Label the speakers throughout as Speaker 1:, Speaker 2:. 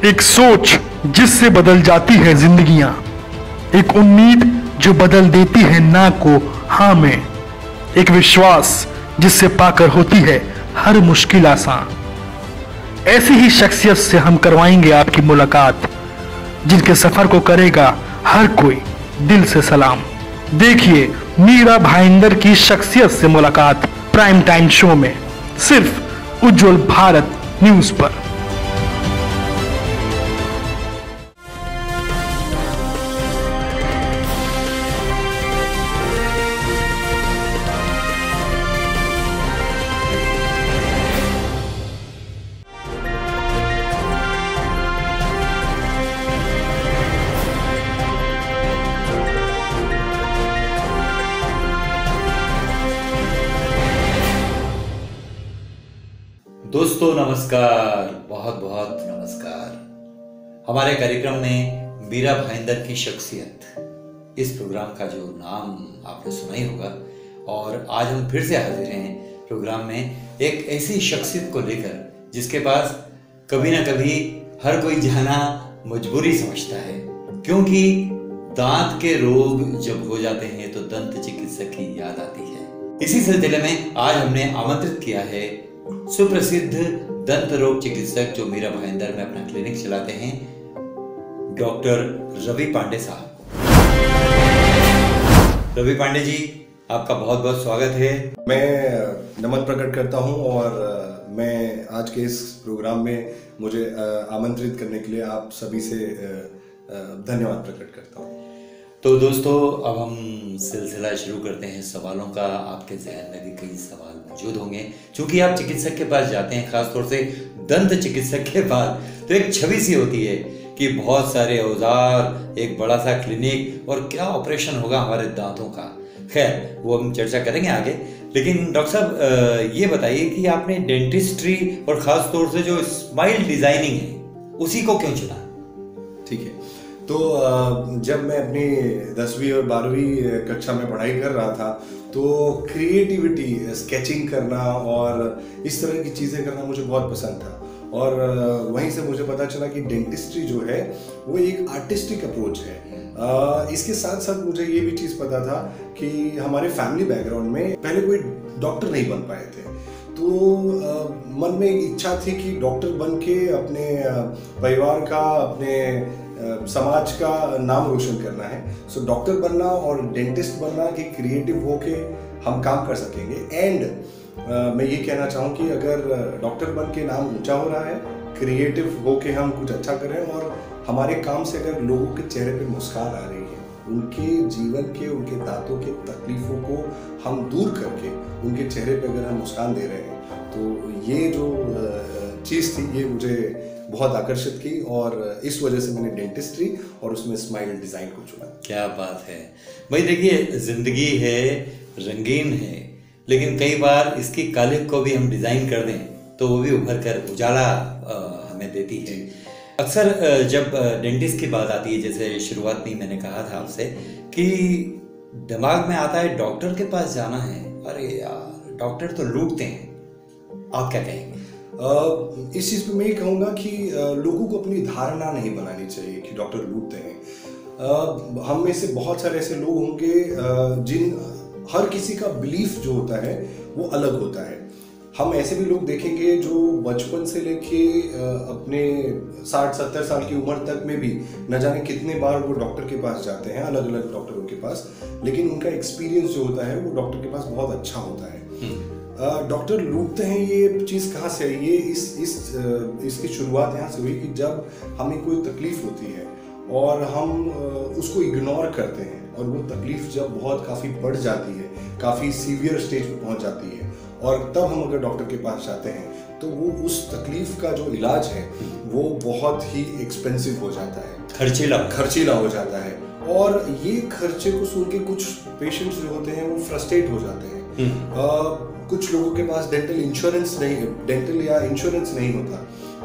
Speaker 1: एक सोच जिससे बदल जाती है जिंदगियां, एक उम्मीद जो बदल देती है ना को हाँ में, एक विश्वास जिससे पाकर होती है हर मुश्किल आसान। ऐसी ही शख्सियत से हम करवाएंगे आपकी मुलाकात, जिनके सफर को करेगा हर कोई दिल से सलाम। देखिए मीरा भाईंदर की शख्सियत से मुलाकात प्राइम टाइम शो में, सिर्फ उज्जवल भारत न्यूज पर।
Speaker 2: दोस्तों नमस्कार, बहुत बहुत नमस्कार। हमारे कार्यक्रम में मीरा भाईंदर की शख्सियत, इस प्रोग्राम का जो नाम आपने सुना ही होगा, और आज हम फिर से हाजिर हैं प्रोग्राम में एक ऐसी शख्सियत को लेकर जिसके पास कभी ना कभी हर कोई जाना मजबूरी समझता है, क्योंकि दांत के रोग जब हो जाते हैं तो दंत चिकित्सक की याद आती है। इसी सिलसिले में आज हमने आमंत्रित किया है सुप्रसिद्ध दंत रोग चिकित्सक जो मीरा भाईंदर में अपना क्लिनिक चलाते हैं, डॉक्टर रवि पांडे साहब। रवि पांडे जी, आपका बहुत बहुत स्वागत है।
Speaker 3: मैं नमन प्रकट करता हूं और मैं आज के इस प्रोग्राम में मुझे आमंत्रित करने के लिए आप सभी से धन्यवाद प्रकट करता हूं।
Speaker 2: तो दोस्तों, अब हम सिलसिला शुरू करते हैं सवालों का। आपके जहन में भी कई सवाल मौजूद होंगे, क्योंकि आप चिकित्सक के पास जाते हैं, खासतौर से दंत चिकित्सक के पास, तो एक छवि सी होती है कि बहुत सारे औजार, एक बड़ा सा क्लिनिक और क्या ऑपरेशन होगा हमारे दांतों का। खैर, वो हम चर्चा करेंगे आगे। लेकिन डॉक्टर साहब, ये बताइए कि आपने डेंटिस्ट्री और ख़ास तौर से जो स्माइल डिजाइनिंग है, उसी को क्यों चुना?
Speaker 3: ठीक है, तो जब मैं अपनी 10वीं और 12वीं कक्षा में पढ़ाई कर रहा था, तो क्रिएटिविटी, स्केचिंग करना और इस तरह की चीज़ें करना मुझे बहुत पसंद था। और वहीं से मुझे पता चला कि डेंटिस्ट्री जो है वो एक आर्टिस्टिक अप्रोच है। इसके साथ साथ मुझे ये भी चीज़ पता था कि हमारे फैमिली बैकग्राउंड में पहले कोई डॉक्टर नहीं बन पाए थे, तो मन में एक इच्छा थी कि डॉक्टर बन के अपने परिवार का, अपने समाज का नाम रोशन करना है। सो डॉक्टर बनना और डेंटिस्ट बनना कि क्रिएटिव होके हम काम कर सकेंगे। एंड मैं ये कहना चाहूँ कि अगर डॉक्टर बन के नाम ऊंचा हो रहा है, क्रिएटिव होके हम कुछ अच्छा करें और हमारे काम से अगर लोगों के चेहरे पे मुस्कान आ रही है, उनके जीवन के, उनके दांतों के तकलीफों को हम दूर करके उनके चेहरे पे अगर हम मुस्कान दे रहे हैं, तो ये जो चीज़ थी ये मुझे बहुत आकर्षित की और इस वजह से मैंने डेंटिस्ट्री और उसमें स्माइल डिज़ाइन को चुना।
Speaker 2: क्या बात है भाई। देखिए, जिंदगी है, रंगीन है, लेकिन कई बार इसकी कालिख को भी हम डिज़ाइन कर दें तो वो भी उभर कर उजाला हमें देती है। अक्सर जब डेंटिस्ट की बात आती है, जैसे शुरुआत में मैंने कहा था आपसे कि दिमाग में आता है डॉक्टर के पास जाना है, अरे यार डॉक्टर तो लूटते हैं। आप क्या कहेंगे?
Speaker 3: इस चीज़ पे मैं ये कहूँगा कि लोगों को अपनी धारणा नहीं बनानी चाहिए कि डॉक्टर लूटते हैं। हम में से बहुत सारे ऐसे लोग होंगे जिन हर किसी का बिलीफ जो होता है वो अलग होता है। हम ऐसे भी लोग देखेंगे जो बचपन से लेके अपने 60-70 साल की उम्र तक में भी न जाने कितने बार वो डॉक्टर के पास जाते हैं, अलग अलग डॉक्टरों के पास, लेकिन उनका एक्सपीरियंस जो होता है वो डॉक्टर के पास बहुत अच्छा होता है। डॉक्टर लूटते हैं, ये चीज़ कहाँ से आई? ये इसकी शुरुआत यहाँ से हुई कि जब हमें कोई तकलीफ होती है और हम उसको इग्नोर करते हैं, और वो तकलीफ जब बहुत काफ़ी बढ़ जाती है, काफ़ी सीवियर स्टेज पे पहुँच जाती है, और तब हम अगर डॉक्टर के पास जाते हैं तो वो उस तकलीफ का जो इलाज है वो बहुत ही एक्सपेंसिव हो जाता है, खर्चीला हो जाता है। और ये खर्चे को सुन के कुछ पेशेंट्स जो होते हैं वो फ्रस्ट्रेट हो जाते हैं। कुछ लोगों के पास डेंटल या इंश्योरेंस नहीं होता,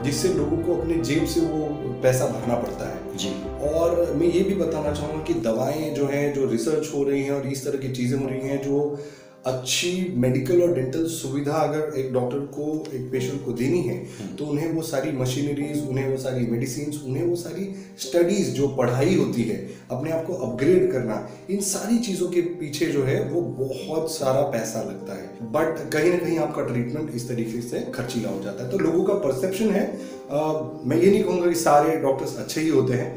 Speaker 3: जिससे लोगों को अपने जेब से वो पैसा भरना पड़ता है
Speaker 2: जी।
Speaker 3: और मैं ये भी बताना चाहूँगा कि दवाएं जो हैं, जो रिसर्च हो रही हैं और इस तरह की चीज़ें हो रही हैं जो अच्छी मेडिकल और डेंटल सुविधा अगर एक डॉक्टर को एक पेशेंट को देनी है तो उन्हें वो सारी मशीनरीज, उन्हें वो सारी मेडिसिन, उन्हें वो सारी स्टडीज जो पढ़ाई होती है, अपने आप को अपग्रेड करना, इन सारी चीज़ों के पीछे जो है वो बहुत सारा पैसा लगता है। बट कहीं ना कहीं आपका ट्रीटमेंट इस तरीके से खर्चीला हो जाता है। तो लोगों का परसेप्शन है, मैं ये नहीं कहूँगा कि सारे डॉक्टर्स अच्छे ही होते हैं,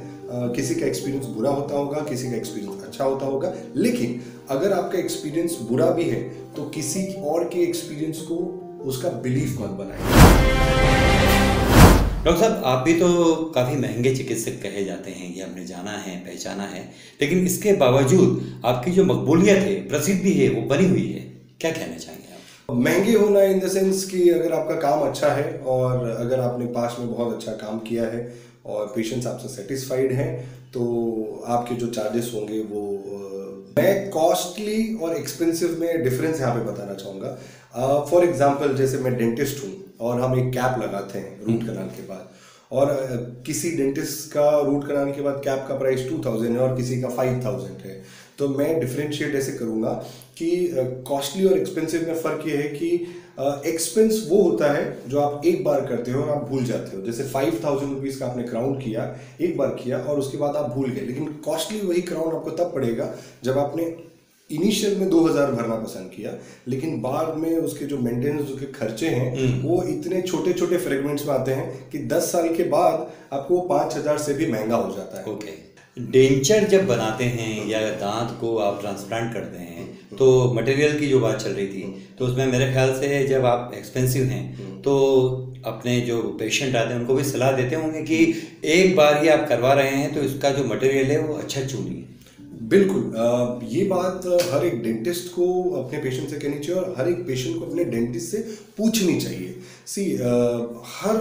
Speaker 3: किसी का एक्सपीरियंस बुरा होता होगा, किसी का एक्सपीरियंस अच्छा होता होगा, लेकिन अगर आपका एक्सपीरियंस बुरा भी है तो किसी और के एक्सपीरियंस को उसका बिलीफ मत बनाए।
Speaker 2: डॉक्टर साहब, आप भी तो काफ़ी महंगे चिकित्सक कहे जाते हैं, ये हमने जाना है, पहचाना है, लेकिन इसके बावजूद आपकी जो मकबूलियत है, प्रसिद्धि है, वो बनी हुई है। क्या कहना चाहेंगे आप?
Speaker 3: महंगे होना इन द सेंस कि अगर आपका काम अच्छा है और अगर आपने पास में बहुत अच्छा काम किया है और पेशेंट्स आपसे सेटिस्फाइड हैं तो आपके जो चार्जेस होंगे वो मैं कॉस्टली और एक्सपेंसिव में डिफरेंस यहाँ पे बताना चाहूँगा। फॉर एग्जांपल, जैसे मैं डेंटिस्ट हूँ और हम एक कैप लगाते हैं रूट कनाल के बाद, और किसी डेंटिस्ट का रूट कनाल के बाद कैप का प्राइस 2000 है और किसी का 5000 है, तो मैं डिफरेंशिएट ऐसे करूँगा कि कॉस्टली और एक्सपेंसिव में फ़र्क ये है कि एक्सपेंस वो होता है जो आप एक बार करते हो और आप भूल जाते हो। जैसे 5000 रुपीज़ का आपने क्राउन किया, एक बार किया और उसके बाद आप भूल गए, लेकिन कॉस्टली वही क्राउन आपको तब पड़ेगा जब आपने इनिशियल में 2000 भरना पसंद किया, लेकिन बाद में उसके जो मेंटेनेंस के खर्चे हैं वो इतने छोटे छोटे फ्रेगमेंट्स में आते हैं कि 10 साल के बाद आपको 5000 से भी महंगा हो जाता है।
Speaker 2: ओके। डेंचर जब बनाते हैं या दांत को आप ट्रांसप्लांट करते हैं तो मटेरियल की जो बात चल रही थी, तो उसमें मेरे ख्याल से जब आप एक्सपेंसिव हैं तो अपने जो पेशेंट आते हैं उनको भी सलाह देते होंगे कि एक बार ही आप करवा रहे हैं तो इसका जो मटेरियल है वो अच्छा चुनिए।
Speaker 3: बिल्कुल, ये बात हर एक डेंटिस्ट को अपने पेशेंट से कहनी चाहिए और हर एक पेशेंट को अपने डेंटिस्ट से पूछनी चाहिए।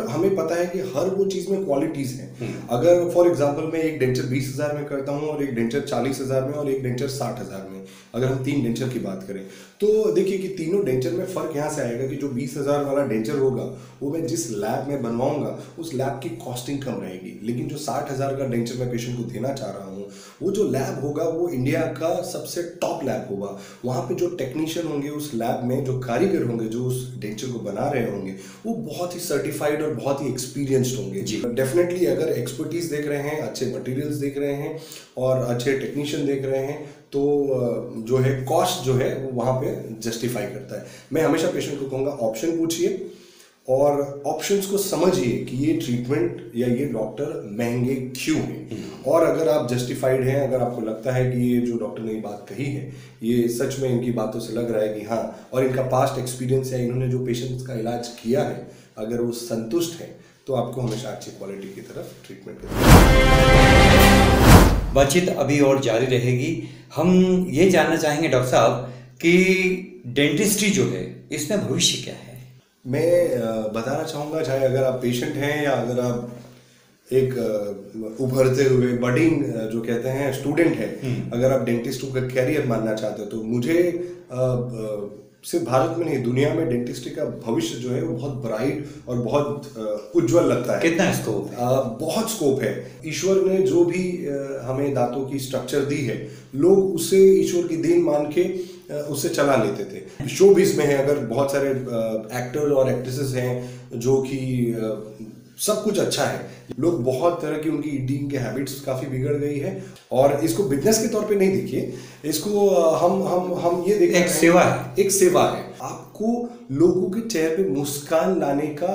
Speaker 3: हमें पता है कि हर वो चीज़ में क्वालिटीज़ हैं। अगर फॉर एग्जांपल मैं एक डेंचर 20,000 में करता हूँ और एक डेंचर 40,000 में और एक डेंचर 60,000 में, अगर हम 3 डेंचर की बात करें तो देखिए कि तीनों डेंचर में फ़र्क यहाँ से आएगा कि जो 20,000 वाला डेंचर होगा वो मैं जिस लैब में बनवाऊंगा उस लैब की कॉस्टिंग कम रहेगी, लेकिन जो 60,000 का डेंचर मैं पेशेंट को देना चाह रहा हूँ वो जो लैब होगा वो इंडिया का सबसे टॉप लैब होगा। वहाँ पे जो टेक्नीशियन होंगे उस लैब में, जो कारीगर होंगे जो उस डेंचर को बना रहे होंगे, वो बहुत ही सर्टिफाइड और बहुत ही एक्सपीरियंस्ड होंगे। जी डेफिनेटली, अगर एक्सपर्टीज देख रहे हैं, अच्छे मटेरियल्स देख रहे हैं और अच्छे टेक्नीशियन देख रहे हैं तो जो है कॉस्ट जो है वो वहाँ पे जस्टिफाई करता है। मैं हमेशा पेशेंट को कहूँगा ऑप्शन पूछिए और ऑप्शंस को समझिए कि ये ट्रीटमेंट या ये डॉक्टर महंगे क्यों हैं, और अगर आप जस्टिफाइड हैं, अगर आपको लगता है कि ये जो डॉक्टर ने ये बात कही है ये सच में इनकी बातों से लग रहा है कि हाँ, और इनका पास्ट एक्सपीरियंस है, इन्होंने जो पेशेंट्स का इलाज किया है, अगर वो संतुष्ट है तो आपको हमेशा अच्छी क्वालिटी की तरफ ट्रीटमेंट करना।
Speaker 2: बातचीत अभी और जारी रहेगी। हम ये जानना चाहेंगे डॉक्टर साहब कि डेंटिस्ट्री जो है इसमें भविष्य क्या है?
Speaker 3: मैं बताना चाहूँगा, चाहे अगर आप पेशेंट हैं या अगर आप एक उभरते हुए बडिंग जो कहते हैं स्टूडेंट है, अगर आप डेंटिस्ट का कैरियर मानना चाहते हो तो मुझे सिर्फ भारत में नहीं दुनिया में डेंटिस्ट्री का भविष्य जो है वो बहुत ब्राइट और बहुत उज्जवल लगता है।
Speaker 2: कितना स्कोप है?
Speaker 3: बहुत स्कोप है। ईश्वर ने जो भी हमें दांतों की स्ट्रक्चर दी है, लोग उसे ईश्वर की देन मान के उससे चला लेते थे। शोबिज़ में है, अगर बहुत सारे एक्टर और एक्ट्रेसेस हैं जो कि सब कुछ अच्छा है, लोग बहुत तरह की उनकी ईटिंग के हैबिट्स काफ़ी बिगड़ गई है, और इसको बिजनेस के तौर पे नहीं देखिए, इसको हम ये देखते हैं
Speaker 2: एक सेवा है।
Speaker 3: एक सेवा है। आपको लोगों के चेहरे पे मुस्कान लाने का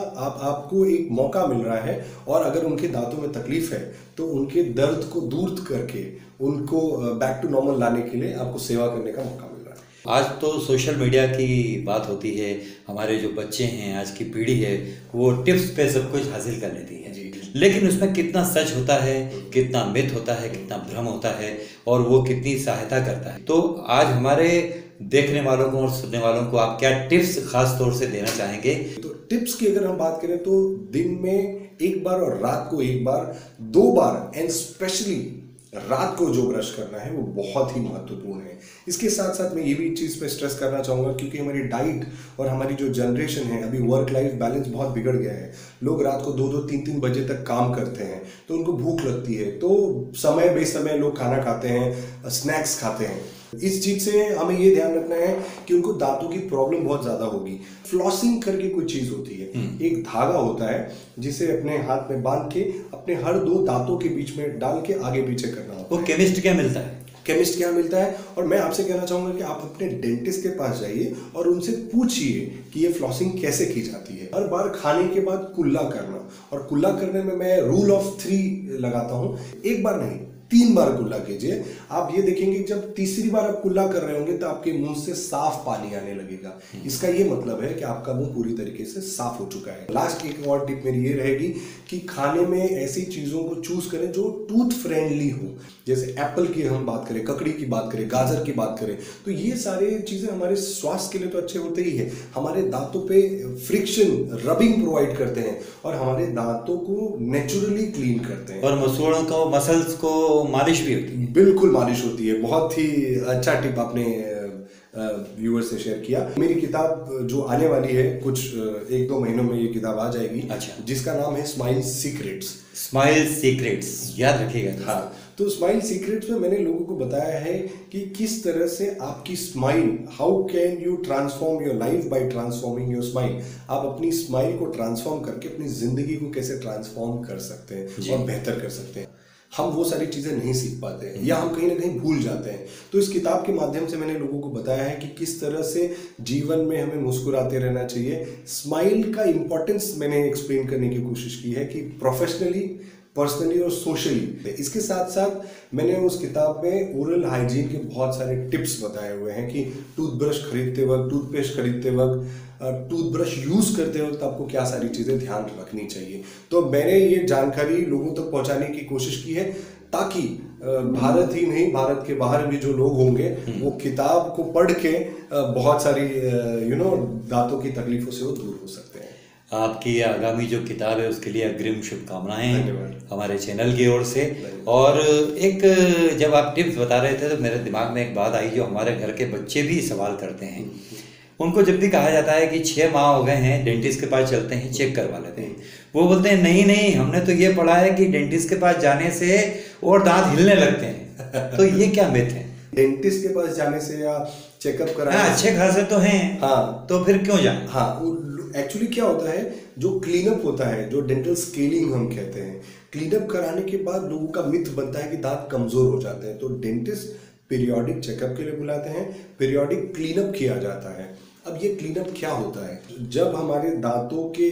Speaker 3: आपको एक मौका मिल रहा है, और अगर उनके दांतों में तकलीफ है तो उनके दर्द को दूर करके उनको बैक टू नॉर्मल लाने के लिए आपको सेवा करने का मौका मिल रहा है।
Speaker 2: आज तो सोशल मीडिया की बात होती है, हमारे जो बच्चे हैं, आज की पीढ़ी है, वो टिप्स पे सब कुछ हासिल कर लेती है, लेकिन उसमें कितना सच होता है, कितना मिथ होता है, कितना भ्रम होता है, और वो कितनी सहायता करता है। तो आज हमारे देखने वालों को और सुनने वालों को आप क्या टिप्स खास तौर से देना चाहेंगे?
Speaker 3: तो टिप्स की अगर हम बात करें तो दिन में एक बार और रात को एक बार, 2 बार, एंड स्पेशली रात को जो ब्रश करना है वो बहुत ही महत्वपूर्ण है। इसके साथ साथ मैं ये भी चीज़ पे स्ट्रेस करना चाहूँगा, क्योंकि हमारी डाइट और हमारी जो जनरेशन है, अभी वर्क लाइफ बैलेंस बहुत बिगड़ गया है। लोग रात को 2-2, 3-3 बजे तक काम करते हैं, तो उनको भूख लगती है, तो समय बेसमय लोग खाना खाते हैं, स्नैक्स खाते हैं। इस चीज से हमें ये ध्यान रखना है कि उनको दांतों की प्रॉब्लम बहुत ज्यादा होगी। फ्लॉसिंग करके कोई चीज होती है, एक धागा होता है जिसे अपने हाथ में बांध के अपने हर 2 दांतों के बीच में डाल के आगे पीछे करना होता है।
Speaker 2: वो केमिस्ट क्या मिलता है?
Speaker 3: केमिस्ट क्या मिलता है। और मैं आपसे कहना चाहूंगा कि आप अपने डेंटिस्ट के पास जाइए और उनसे पूछिए कि ये फ्लॉसिंग कैसे की जाती है। हर बार खाने के बाद कुल्ला करना, और कुल्ला करने में मैं रूल ऑफ 3 लगाता हूं, एक बार नहीं 3 बार कुल्ला कीजिए। आप ये देखेंगे जब तीसरी बार आप कुल्ला कर रहे होंगे तो आपके मुंह से साफ पानी आने लगेगा। इसका ये मतलब है कि आपका मुंह पूरी तरीके से साफ हो चुका है। लास्ट एक और टिप मेरी ये रहेगी कि खाने में ऐसी चीजों को चूज करें जो टूथ फ्रेंडली हो। जैसे एप्पल की हम बात करें, ककड़ी की बात करें, गाजर की बात करें, तो ये सारी चीजें हमारे स्वास्थ्य के लिए तो अच्छे होते ही है, हमारे दांतों पे फ्रिक्शन, रबिंग प्रोवाइड करते हैं और हमारे दांतों को नेचुरली क्लीन करते हैं।
Speaker 2: और मसूड़ों को, मसल्स को मालिश भी होती है।
Speaker 3: बिल्कुल मालिश होती है। बहुत ही अच्छा टिप आपने व्यूअर से शेयर किया। मेरी किताब जो आने वाली है कुछ 1-2 महीनों में ये किताब आ जाएगी।
Speaker 2: अच्छा।
Speaker 3: जिसका नाम है स्माइल सीक्रेट्स।
Speaker 2: स्माइल सीक्रेट्स, याद रखिएगा।
Speaker 3: हाँ, तो स्माइल सीक्रेट्स में मैंने लोगों को बताया है कि किस तरह से आपकी smile, how can you transform your life by transforming your smile. आप अपनी स्माइल को ट्रांसफॉर्म करके अपनी जिंदगी को कैसे ट्रांसफॉर्म कर सकते हैं और बेहतर कर सकते हैं। हम वो सारी चीजें नहीं सीख पाते हैं या हम कहीं ना कहीं भूल जाते हैं। तो इस किताब के माध्यम से मैंने लोगों को बताया है कि किस तरह से जीवन में हमें मुस्कुराते रहना चाहिए। स्माइल का इंपॉर्टेंस मैंने एक्सप्लेन करने की कोशिश की है कि प्रोफेशनली, पर्सनली और सोशली। इसके साथ साथ मैंने उस किताब में ओरल हाइजीन के बहुत सारे टिप्स बताए हुए हैं कि टूथब्रश खरीदते वक्त, टूथपेस्ट खरीदते वक्त, टूथब्रश यूज करते वक्त आपको क्या सारी चीजें ध्यान रखनी चाहिए। तो मैंने ये जानकारी लोगों तक पहुंचाने की कोशिश की है ताकि भारत ही नहीं, भारत के बाहर भी जो लोग होंगे वो किताब को पढ़ के बहुत सारी दांतों की तकलीफों से वो दूर हो सकते हैं।
Speaker 2: आपकी आगामी जो किताब है उसके लिए अग्रिम शुभकामनाएं
Speaker 3: धन्यवाद।
Speaker 2: हमारे चैनल की ओर से। और एक, जब आप टिप्स बता रहे थे तो मेरे दिमाग में एक बात आई जो हमारे घर के बच्चे भी सवाल करते हैं। उनको जब भी कहा जाता है कि 6 माह हो गए हैं, डेंटिस्ट के पास चलते हैं, चेक करवा लेते हैं, वो बोलते हैं नहीं नहीं, हमने तो ये पढ़ा है कि डेंटिस्ट के पास जाने से और दांत हिलने लगते हैं। तो ये क्या मिथ है?
Speaker 3: डेंटिस्ट के पास जाने से या चेकअप कराने
Speaker 2: हाँ, अच्छे खासे तो हैं।
Speaker 3: हाँ,
Speaker 2: तो फिर क्यों जाए?
Speaker 3: हाँ, एक्चुअली क्या होता है, जो क्लीनअप होता है, जो डेंटल स्केलिंग हम कहते हैं, क्लीनअप कराने के बाद लोगों का मिथ बनता है कि दांत कमजोर हो जाते हैं। तो डेंटिस्ट पीरियोडिक चेकअप के लिए बुलाते हैं, पीरियोडिक क्लीनअप किया जाता है। अब ये क्लीनअप क्या होता है? जब हमारे दांतों के,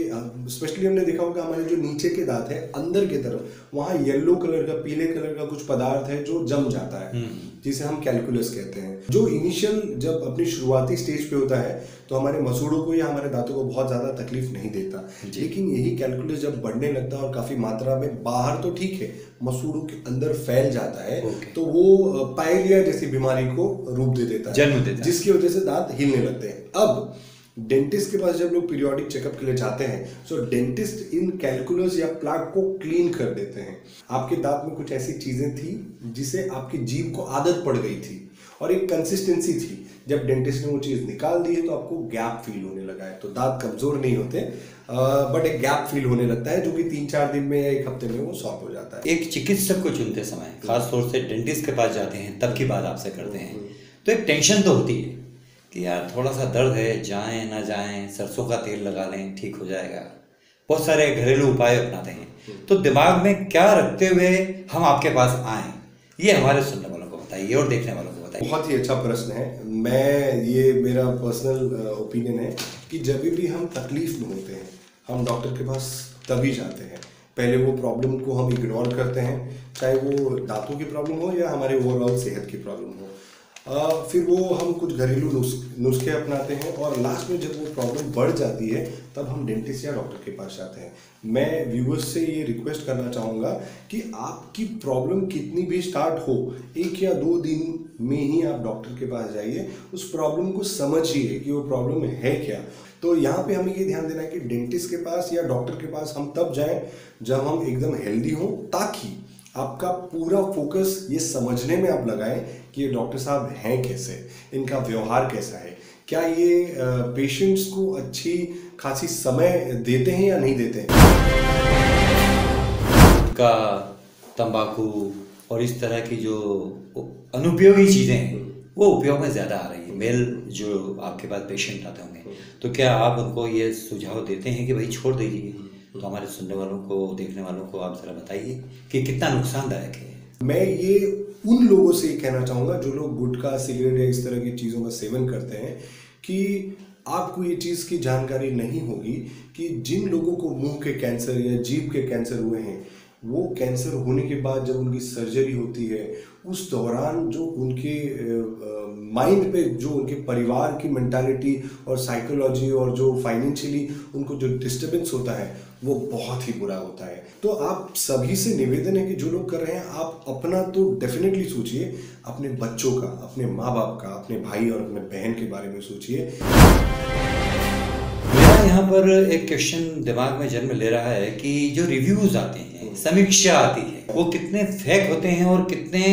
Speaker 3: स्पेशली हमने देखा होगा हमारे जो नीचे के दांत है अंदर की तरफ, वहाँ येलो कलर का, पीले कलर का कुछ पदार्थ है जो जम जाता है, जिसे हम कैलकुलस कहते हैं। जो इनिशियल, जब अपनी शुरुआती स्टेज पे होता है तो हमारे मसूड़ों को या हमारे दांतों को बहुत ज्यादा तकलीफ नहीं देता, लेकिन यही कैलकुलस जब बढ़ने लगता है और काफी मात्रा में, बाहर तो ठीक है, मसूड़ों के अंदर फैल जाता है, तो वो पायलिया जैसी बीमारी को रूप दे देता है,
Speaker 2: जन्म देता है,
Speaker 3: जिसकी वजह से दांत हिलने लगते हैं। अब डेंटिस्ट के पास जब लोग पीरियोडिक चेकअप के लिए जाते हैं, तो डेंटिस्ट इन कैलकुलस या प्लाक को क्लीन कर देते हैं। आपके दांत में कुछ ऐसी चीजें थी जिसे आपकी जीभ को आदत पड़ गई थी और एक कंसिस्टेंसी थी। जब डेंटिस्ट ने वो चीज निकाल दी है तो आपको गैप फील होने लगा है। तो दांत कमजोर नहीं होते, बट एक गैप फील होने लगता है जो कि 3-4 दिन में या 1 हफ्ते में वो सॉल्व हो जाता है।
Speaker 2: एक चिकित्सक को चुनते समय, खासतौर से डेंटिस्ट के पास जाते हैं, तब की बात आपसे करते हैं, तो एक टेंशन तो होती है कि यार थोड़ा सा दर्द है, जाएं ना जाएं, सरसों का तेल लगा लें, ठीक हो जाएगा। बहुत सारे घरेलू उपाय अपनाते हैं। तो दिमाग में क्या रखते हुए हम आपके पास आए, ये हमारे सुनने वालों को बताइए और देखने वालों को बताइए।
Speaker 3: बहुत ही अच्छा प्रश्न है। ये मेरा पर्सनल ओपिनियन है कि जब भी हम तकलीफ में होते हैं, हम डॉक्टर के पास तभी जाते हैं। पहले वो प्रॉब्लम को हम इग्नोर करते हैं, चाहे वो दांतों की प्रॉब्लम हो या हमारे ओवरऑल सेहत की प्रॉब्लम हो। फिर वो हम कुछ घरेलू नुस्खे अपनाते हैं और लास्ट में जब वो प्रॉब्लम बढ़ जाती है तब हम डेंटिस्ट या डॉक्टर के पास जाते हैं। मैं व्यूअर्स से ये रिक्वेस्ट करना चाहूँगा कि आपकी प्रॉब्लम कितनी भी स्टार्ट हो, 1 या 2 दिन में ही आप डॉक्टर के पास जाइए, उस प्रॉब्लम को समझिए कि वो प्रॉब्लम है क्या। तो यहाँ पे हमें ये ध्यान देना है कि डेंटिस्ट के पास या डॉक्टर के पास हम तब जाएं जब हम एकदम हेल्दी हों, ताकि आपका पूरा फोकस ये समझने में आप लगाएं कि ये डॉक्टर साहब हैं कैसे, इनका व्यवहार कैसा है, क्या ये पेशेंट्स को अच्छी खासी समय देते हैं या नहीं देते हैं।
Speaker 2: का तंबाकू और इस तरह की जो अनुपयोगी चीज़ें हैं वो उपयोग में ज़्यादा आ रही है। मेल जो आपके पास पेशेंट आते होंगे, तो क्या आप उनको ये सुझाव देते हैं कि भाई छोड़ दीजिए? तो हमारे सुनने वालों को, देखने वालों को आप ज़रा बताइए कि कितना नुकसानदायक है।
Speaker 3: मैं ये उन लोगों से कहना चाहूँगा जो लोग गुटखा, सिगरेट या इस तरह की चीज़ों का सेवन करते हैं कि आपको ये चीज़ की जानकारी नहीं होगी कि जिन लोगों को मुंह के कैंसर या जीभ के कैंसर हुए हैं, वो कैंसर होने के बाद जब उनकी सर्जरी होती है, उस दौरान जो उनके माइंड पे, जो उनके परिवार की मेंटालिटी और साइकोलॉजी और जो फाइनेंशियली उनको जो डिस्टर्बेंस होता है वो बहुत ही बुरा होता है। तो आप सभी से निवेदन है कि जो लोग कर रहे हैं, आप अपना तो डेफिनेटली सोचिए, अपने बच्चों का, अपने माँ बाप का, अपने भाई और अपने बहन के बारे में सोचिए।
Speaker 2: मेरा यहाँ पर एक क्वेश्चन दिमाग में जन्म ले रहा है कि जो रिव्यूज आते हैं, समीक्षा आती है, वो कितने फेक होते हैं और कितने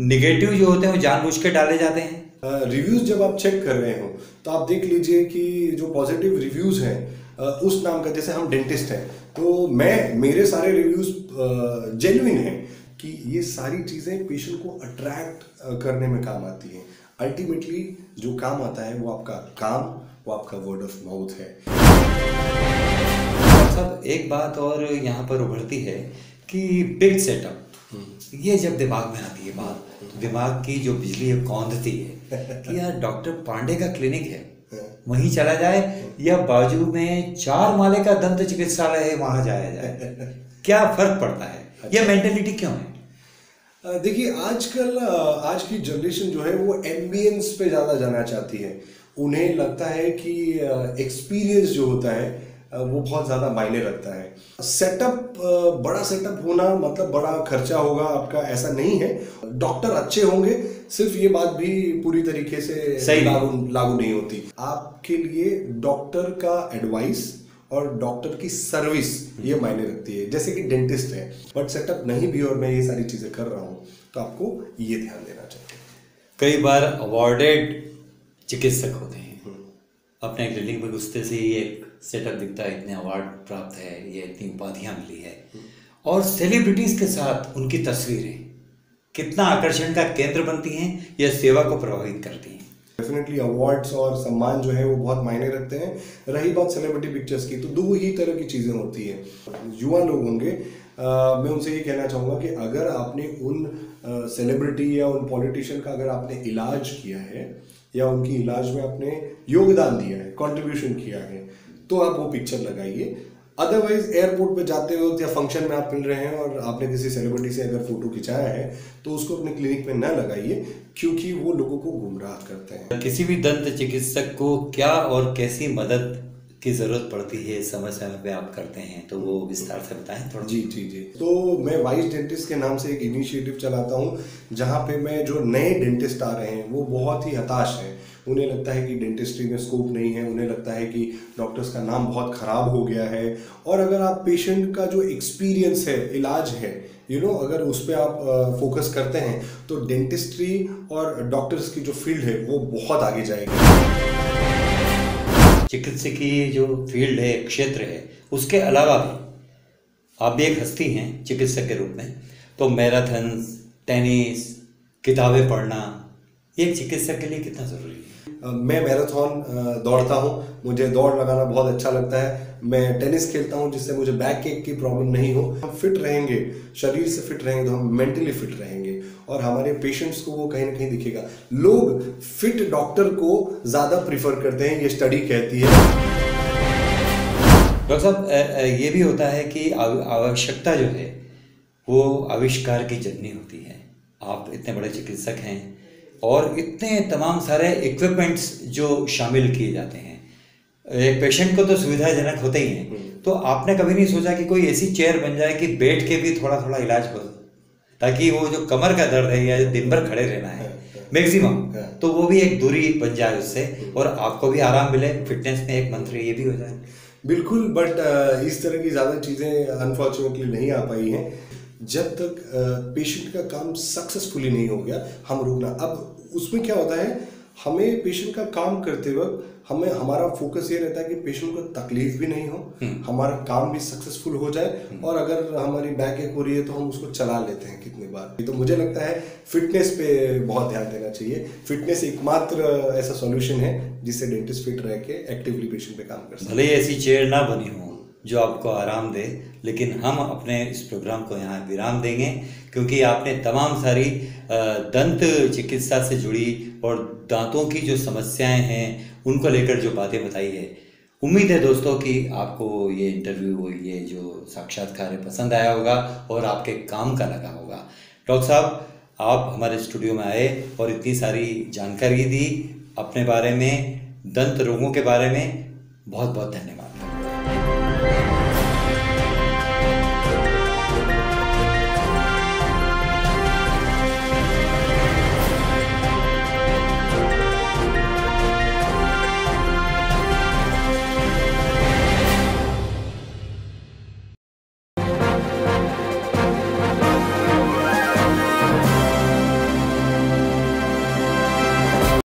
Speaker 2: निगेटिव जो होते हैं वो जानबूझ के डाले जाते हैं।
Speaker 3: रिव्यूज जब आप चेक कर रहे हो तो आप देख लीजिए कि जो पॉजिटिव रिव्यूज हैं उस नाम का, जैसे हम डेंटिस्ट हैं तो मेरे सारे रिव्यूज जेन्युइन हैं कि ये सारी चीज़ें पेशेंट को अट्रैक्ट करने में काम आती हैं। अल्टीमेटली जो काम आता है वो आपका काम, वो आपका वर्ड ऑफ माउथ है।
Speaker 2: सब एक बात और यहाँ पर उभरती है कि बिग सेटअप, ये जब दिमाग में आती है बात, तो दिमाग की जो बिजली है कौंधती है कि यार डॉक्टर पांडे का क्लिनिक है, वहीं चला जाए, या बाजू में 4 माले का दंत चिकित्सालय है वहां जाया जाए। क्या फर्क पड़ता है? यह मेंटेलिटी क्यों है?
Speaker 3: देखिए, आजकल आज की जनरेशन जो है वो एम्बियंस पे ज़्यादा जाना चाहती है। उन्हें लगता है कि एक्सपीरियंस जो होता है वो बहुत ज़्यादा मायने रखता है। सेटअप, बड़ा सेटअप होना मतलब बड़ा खर्चा होगा आपका, ऐसा नहीं है। डॉक्टर अच्छे होंगे, सिर्फ ये बात भी पूरी तरीके से सही लागू नहीं होती। आपके लिए डॉक्टर का एडवाइस और डॉक्टर की सर्विस ये मायने रखती है। जैसे कि डेंटिस्ट है बट सेटअप नहीं भी और मैं ये सारी चीज़ें कर रहा हूँ, तो आपको ये ध्यान देना चाहिए।
Speaker 2: कई बार अवॉर्डेड चिकित्सक होते हैं, अपने क्लिनिक में घुसते से ही एक सेटअप दिखता है, इतने अवार्ड प्राप्त है, ये इतनी उपाधियां मिली है, और सेलिब्रिटीज के साथ उनकी तस्वीरें कितना आकर्षण का केंद्र बनती हैं या सेवा को प्रभावित करती हैं।
Speaker 3: डेफिनेटली अवार्ड्स और सम्मान जो है वो बहुत मायने रखते हैं। रही बात सेलिब्रिटी पिक्चर्स की, तो 2 ही तरह की चीज़ें होती है। युवा लोग होंगे, मैं उनसे ये कहना चाहूँगा कि अगर आपने उन सेलिब्रिटी या उन पॉलिटिशियन का अगर आपने इलाज किया है या उनकी इलाज में आपने योगदान दिया है, कंट्रीब्यूशन किया है, तो आप वो पिक्चर लगाइए। अदरवाइज एयरपोर्ट पे जाते वक्त या फंक्शन में आप मिल रहे हैं और आपने किसी सेलिब्रिटी से अगर फोटो खिंचाया है तो उसको अपने क्लिनिक में न लगाइए, क्योंकि वो लोगों को गुमराह करते हैं।
Speaker 2: किसी भी दंत चिकित्सक को क्या और कैसी मदद की जरूरत पड़ती है, समय समय पे आप करते हैं, तो वो विस्तार से बताएं थोड़ा।
Speaker 3: जी। तो मैं वाइस डेंटिस्ट के नाम से एक इनिशिएटिव चलाता हूँ, जहाँ पे मैं जो नए डेंटिस्ट आ रहे हैं वो बहुत ही हताश हैं। उन्हें लगता है कि डेंटिस्ट्री में स्कोप नहीं है, उन्हें लगता है कि डॉक्टर्स का नाम बहुत ख़राब हो गया है। और अगर आप पेशेंट का जो एक्सपीरियंस है, इलाज है, अगर उस पर आप फोकस करते हैं तो डेंटिस्ट्री और डॉक्टर्स की जो फील्ड है वो बहुत आगे जाएगी।
Speaker 2: चिकित्सकीय जो फील्ड है, क्षेत्र है, उसके अलावा भी आप भी एक हस्ती हैं चिकित्सक के रूप में, तो मैराथन, टेनिस, किताबें पढ़ना, ये एक चिकित्सक के लिए कितना ज़रूरी है?
Speaker 3: मैं मैराथन दौड़ता हूँ, मुझे दौड़ लगाना बहुत अच्छा लगता है। मैं टेनिस खेलता हूँ जिससे मुझे बैक एक की प्रॉब्लम नहीं हो। हम फिट रहेंगे, शरीर से फिट रहेंगे तो हम मेंटली फिट रहेंगे और हमारे पेशेंट्स को वो कहीं ना कहीं दिखेगा। लोग फिट डॉक्टर को ज़्यादा प्रीफर करते हैं, ये स्टडी कहती है।
Speaker 2: डॉक्टर साहब, ये भी होता है कि आवश्यकता जो है वो आविष्कार की जननी होती है। आप इतने बड़े चिकित्सक हैं और इतने तमाम सारे इक्विपमेंट्स जो शामिल किए जाते हैं, एक पेशेंट को तो सुविधाजनक होते ही हैं, तो आपने कभी नहीं सोचा कि कोई ऐसी चेयर बन जाए कि बैठ के भी थोड़ा थोड़ा इलाज हो, ताकि वो जो कमर का दर्द है या जो दिन भर खड़े रहना है मैक्सिमम, तो वो भी एक दूरी बन जाए उससे और आपको भी आराम मिले, फिटनेस में एक मंत्र ये भी हो जाए।
Speaker 3: बिल्कुल, बट इस तरह की ज़्यादा चीज़ें अनफॉर्चुनेटली नहीं आ पाई हैं। जब तक पेशेंट का काम सक्सेसफुली नहीं हो गया हम रुकना। अब उसमें क्या होता है, हमें पेशेंट का काम करते वक्त हमें हमारा फोकस ये रहता है कि पेशेंट को तकलीफ भी नहीं हो, हमारा काम भी सक्सेसफुल हो जाए, और अगर हमारी बैक एक हो रही है तो हम उसको चला लेते हैं कितनी बार। तो मुझे लगता है फिटनेस पे बहुत ध्यान देना चाहिए। फिटनेस एकमात्र ऐसा सॉल्यूशन है जिससे डेंटिस्ट फिट रह के एक्टिवली पेशेंट पे काम कर सकते हैं।
Speaker 2: भले ही ऐसी चेयर ना बनी हो जो आपको आराम दे, लेकिन हम अपने इस प्रोग्राम को यहाँ विराम देंगे, क्योंकि आपने तमाम सारी दंत चिकित्सा से जुड़ी और दांतों की जो समस्याएं हैं उनको लेकर जो बातें बताई है। उम्मीद है दोस्तों कि आपको ये इंटरव्यू, ये जो साक्षात्कार है पसंद आया होगा और आपके काम का लगा होगा। डॉक्टर साहब, आप हमारे स्टूडियो में आए और इतनी सारी जानकारी दी अपने बारे में, दंत रोगों के बारे में। बहुत बहुत धन्यवाद।